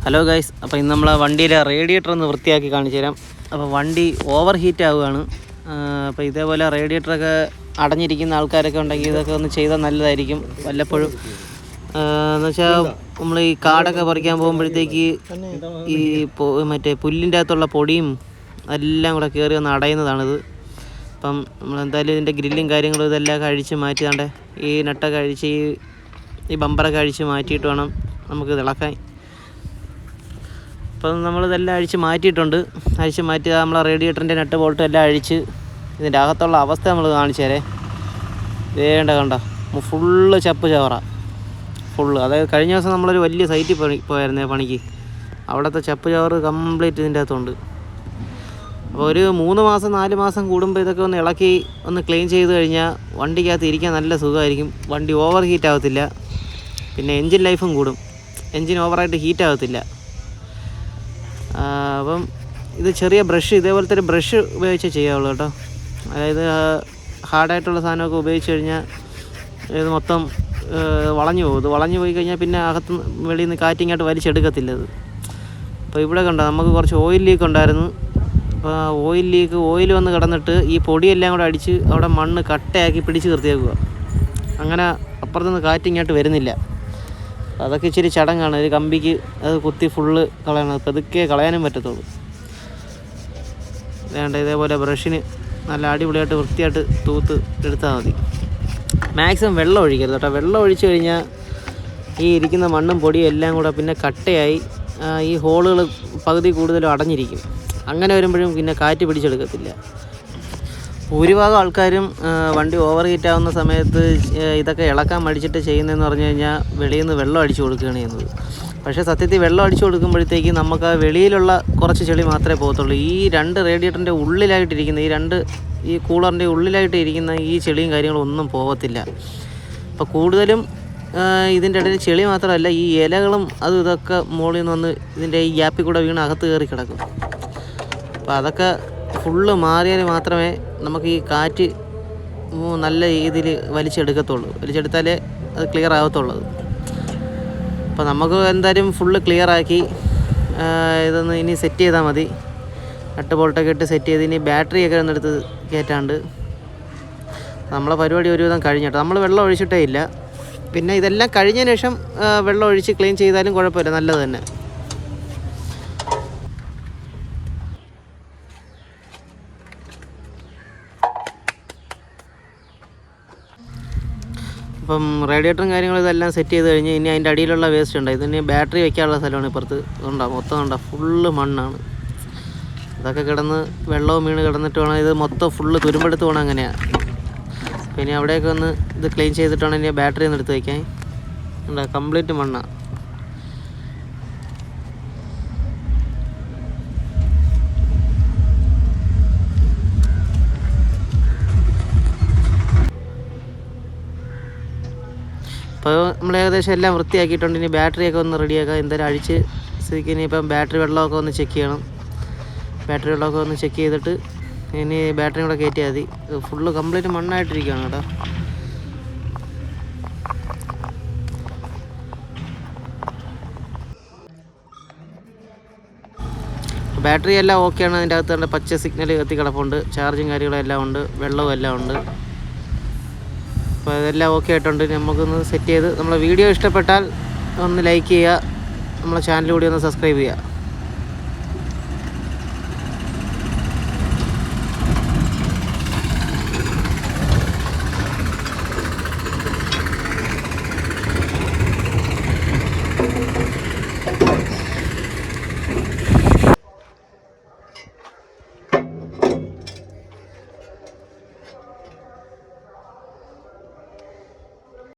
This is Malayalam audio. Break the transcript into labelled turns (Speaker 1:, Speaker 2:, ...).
Speaker 1: ഹലോ ഗൈസ്, അപ്പോൾ ഇന്ന് നമ്മളെ വണ്ടിയിലെ റേഡിയേറ്റർ ഒന്ന് വൃത്തിയാക്കി കാണിച്ചു തരാം. അപ്പോൾ വണ്ടി ഓവർ ഹീറ്റ് ആവുകയാണ്. അപ്പോൾ ഇതേപോലെ റേഡിയേറ്ററൊക്കെ അടഞ്ഞിരിക്കുന്ന ആൾക്കാരൊക്കെ ഉണ്ടെങ്കിൽ ഇതൊക്കെ ഒന്ന് ചെയ്താൽ നല്ലതായിരിക്കും വല്ലപ്പോഴും. എന്ന് വെച്ചാൽ നമ്മൾ ഈ കാടൊക്കെ പറിക്കാൻ പോകുമ്പോഴത്തേക്ക് ഈ മറ്റേ പുല്ലിൻ്റെ അകത്തുള്ള പൊടിയും എല്ലാം കൂടെ കയറി ഒന്ന് അടയുന്നതാണിത്. അപ്പം നമ്മളെന്തായാലും ഇതിൻ്റെ ഗ്രില്ലും കാര്യങ്ങളും ഇതെല്ലാം അഴിച്ച് മാറ്റിയാണ്ട് ഈ നട്ടൊക്കെ അഴിച്ച് ഈ ബമ്പറൊക്കെ അഴിച്ച് മാറ്റിയിട്ട് വേണം നമുക്ക് ഇളക്കാൻ. അപ്പം നമ്മളിതെല്ലാം അഴിച്ച് മാറ്റിയിട്ടുണ്ട്. അഴിച്ച് മാറ്റി നമ്മളെ റേഡിയേറ്ററിൻ്റെ നട്ട് ബോൾട്ടും എല്ലാം അഴിച്ച് ഇതിൻ്റെ അകത്തുള്ള അവസ്ഥ നമ്മൾ കാണിച്ചു തരേ. കണ്ട ഫുള്ള് ചപ്പ് ചവറ ഫുള്ള്. അതായത് കഴിഞ്ഞ ദിവസം നമ്മളൊരു വലിയ സൈറ്റിൽ പോയായിരുന്നേ പണിക്ക്. അവിടുത്തെ ചപ്പ് ചവറ് കംപ്ലീറ്റ് ഇതിൻ്റെ അകത്തുണ്ട്. അപ്പോൾ ഒരു 3 മാസം 4 മാസം കൂടുമ്പോൾ ഇതൊക്കെ ഒന്ന് ഇളക്കി ഒന്ന് ക്ലീൻ ചെയ്ത് കഴിഞ്ഞാൽ വണ്ടിക്കകത്ത് ഇരിക്കാൻ നല്ല സുഖമായിരിക്കും. വണ്ടി ഓവർ ഹീറ്റ് ആകത്തില്ല. പിന്നെ എൻജിൻ ലൈഫും കൂടും. എൻജിൻ ഓവറായിട്ട് ഹീറ്റ് ആകത്തില്ല. അപ്പം ഇത് ചെറിയ ബ്രഷ്, ഇതേപോലത്തെ ഒരു ബ്രഷ് ഉപയോഗിച്ച് ചെയ്യാവുള്ളൂ കേട്ടോ. അതായത് ഹാർഡായിട്ടുള്ള സാധനമൊക്കെ ഉപയോഗിച്ച് കഴിഞ്ഞാൽ ഇത് മൊത്തം വളഞ്ഞു പോകും. ഇത് വളഞ്ഞു പോയി കഴിഞ്ഞാൽ പിന്നെ അകത്ത് വെളിയിൽ നിന്ന് കാറ്റിങ്ങോട്ട് വലിച്ചെടുക്കത്തില്ല ഇത്. അപ്പോൾ ഇവിടെ കണ്ടോ, നമുക്ക് കുറച്ച് ഓയിൽ ലീക്ക് ഉണ്ടായിരുന്നു. അപ്പോൾ ഓയിൽ വന്ന് കിടന്നിട്ട് ഈ പൊടിയെല്ലാം കൂടെ അടിച്ച് അവിടെ മണ്ണ് കട്ടയാക്കി പിടിച്ച് നിർത്തിയേക്കുക. അങ്ങനെ അപ്പുറത്തുനിന്ന് കാറ്റിങ്ങോട്ട് വരുന്നില്ല. അതൊക്കെ ഇച്ചിരി ചടങ്ങാണ്. ഒരു കമ്പിക്ക് അത് കുത്തി ഫുള്ള് കളയണം. പതുക്കെ കളയാനും പറ്റത്തുള്ളൂ. വേണ്ട ഇതേപോലെ ബ്രഷിന് നല്ല അടിപൊളിയായിട്ട് വൃത്തിയായിട്ട് തൂത്ത് എടുത്താൽ മതി. മാക്സിമം വെള്ളം ഒഴിക്കരുത് കേട്ടോ. വെള്ളം ഒഴിച്ച് കഴിഞ്ഞാൽ ഈ ഇരിക്കുന്ന മണ്ണും പൊടിയും എല്ലാം കൂടെ പിന്നെ കട്ടയായി ഈ ഹോളുകൾ പകുതി കൂടുതലും അടഞ്ഞിരിക്കും. അങ്ങനെ വരുമ്പോഴും പിന്നെ കാറ്റ് പിടിച്ചെടുക്കത്തില്ല. ഭൂരിഭാഗം ആൾക്കാരും വണ്ടി ഓവർ ഹീറ്റ് ആവുന്ന സമയത്ത് ഇതൊക്കെ ഇളക്കാൻ മടിച്ചിട്ട് ചെയ്യുന്നതെന്ന് പറഞ്ഞു കഴിഞ്ഞാൽ വെളിയിൽ നിന്ന് വെള്ളം അടിച്ചു കൊടുക്കുകയാണ് ചെയ്യുന്നത്. പക്ഷേ സത്യത്തിൽ വെള്ളം അടിച്ചു കൊടുക്കുമ്പോഴത്തേക്ക് നമുക്ക് ആ വെളിയിലുള്ള കുറച്ച് ചെളി മാത്രമേ പോകത്തുള്ളൂ. ഈ 2 റേഡിയേറ്ററിൻ്റെ ഉള്ളിലായിട്ടിരിക്കുന്ന ഈ കൂളറിൻ്റെ ഉള്ളിലായിട്ട് ഇരിക്കുന്ന ഈ ചെളിയും കാര്യങ്ങളും ഒന്നും പോകത്തില്ല. അപ്പോൾ കൂടുതലും ഇതിൻ്റെ ഇടയിൽ ചെളി മാത്രമല്ല, ഈ ഇലകളും അതും ഇതൊക്കെ മുകളിൽ നിന്ന് വന്ന് ഇതിൻ്റെ ഈ ഗ്യാപ്പിൽ കൂടെ വീണ് അകത്ത് കയറി കിടക്കും. അപ്പോൾ അതൊക്കെ ഫുള്ള് മാറിയാൽ മാത്രമേ നമുക്ക് ഈ കാറ്റ് നല്ല രീതിയിൽ വലിച്ചെടുത്താലേ അത് ക്ലിയർ ആകത്തുള്ളൂ. അപ്പോൾ നമുക്ക് എന്തായാലും ഫുള്ള് ക്ലിയറാക്കി ഇതൊന്ന് ഇനി സെറ്റ് ചെയ്താൽ മതി. നട്ട് ബോൾട്ടൊക്കെ ഇട്ട് സെറ്റ് ചെയ്ത് ഇനി ബാറ്ററിയൊക്കെ ഒന്നെടുത്ത് കയറ്റാണ്ട് നമ്മളെ പരിപാടി ഒരുവിധം കഴിഞ്ഞിട്ട് നമ്മൾ വെള്ളം ഒഴിച്ചിട്ടേ ഇല്ല. പിന്നെ ഇതെല്ലാം കഴിഞ്ഞതിന് ശേഷം വെള്ളം ഒഴിച്ച് ക്ലീൻ ചെയ്താലും കുഴപ്പമില്ല, നല്ലത് തന്നെ. അപ്പം റേഡിയേറ്ററും കാര്യങ്ങളും ഇതെല്ലാം സെറ്റ് ചെയ്ത് കഴിഞ്ഞ് ഇനി അതിൻ്റെ അടിയിലുള്ള വേസ്റ്റ് ഉണ്ട്. ഇതിന് ബാറ്ററി വെക്കാനുള്ള സ്ഥലമാണ് ഇപ്പുറത്ത്. ഉണ്ടാവും മൊത്തം ഉണ്ടാവും ഫുള്ള് മണ്ണാണ്. ഇതൊക്കെ കിടന്ന് വെള്ളവും വീണ് കിടന്നിട്ട് വേണം ഇത് മൊത്തം ഫുള്ള് തുരുമ്പെടുത്ത് പോകണം. അങ്ങനെയാണ്. പിന്നെ അവിടെയൊക്കെ ഒന്ന് ഇത് ക്ലീൻ ചെയ്തിട്ടാണ് ഇനി ബാറ്ററി ഒന്ന് എടുത്ത് വയ്ക്കാൻ. ഉണ്ടാവും കംപ്ലീറ്റ് മണ്ണാണ്. അപ്പോൾ നമ്മൾ ഏകദേശം എല്ലാം വൃത്തിയാക്കിയിട്ടുണ്ട്. ഇനി ബാറ്ററിയൊക്കെ ഒന്ന് റെഡിയാക്കാം. എന്തായാലും അഴിച്ച് സ്ഥിതിക്ക് ഇനിയിപ്പം ബാറ്ററി വെള്ളമൊക്കെ ഒന്ന് ചെക്ക് ചെയ്യണം. ബാറ്ററി വെള്ളമൊക്കെ ഒന്ന് ചെക്ക് ചെയ്തിട്ട് ഇനി ബാറ്ററി കൂടെ കയറ്റിയാൽ മതി. ഫുള്ള് കംപ്ലീറ്റ് മണ്ണായിട്ടിരിക്കുകയാണ് കേട്ടോ. ബാറ്ററി എല്ലാം ഓക്കെയാണ്. അതിൻ്റെ അകത്ത് തന്നെ പച്ച സിഗ്നൽ കത്തി കിടപ്പുണ്ട്. ചാർജും കാര്യങ്ങളും എല്ലാം ഉണ്ട്. വെള്ളവും എല്ലാം ഉണ്ട്. അപ്പോൾ ഇതെല്ലാം ഓക്കെ ആയിട്ടുണ്ട്. നമുക്കൊന്ന് സെറ്റ് ചെയ്ത് നമ്മളെ വീഡിയോ ഇഷ്ടപ്പെട്ടാൽ ഒന്ന് ലൈക്ക് ചെയ്യുക. നമ്മളെ ചാനൽ കൂടി ഒന്ന് സബ്സ്ക്രൈബ് ചെയ്യുക.